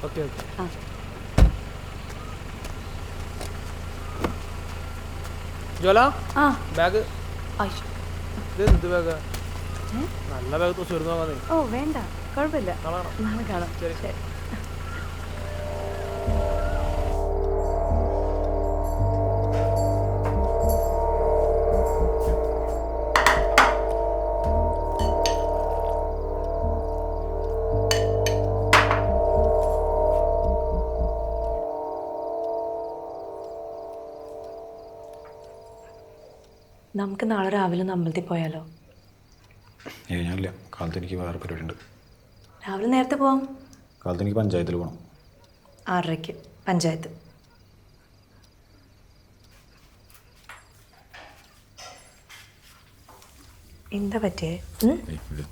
Okay okay. ആ ജോല ആ bag. അയ്യോ. ഇത് എന്ത് ബാഗാ? നല്ല ബാഗ് തൂക്കി വരുന്ന നോക്കാന്നേ. ഓ വേണ്ട, കുഴപ്പമില്ല, നാളെ കാണാം. നാളെ കാണാം. ശരി. ശരി. നമുക്ക് നാളെ രാവിലെ ഒന്ന് അമ്പലത്തിൽ പോയാലോ? ഞാനില്ല, കാലത്ത് എനിക്ക് വേറെ പരിപാടി ഉണ്ട്. രാവിലെ നേരത്തെ പോവാം. കാലത്ത് എനിക്ക് പഞ്ചായത്തിൽ പോകണം. 6:30 പഞ്ചായത്ത്. എന്താ പറ്റിയേ? ഏയ്, ഇത്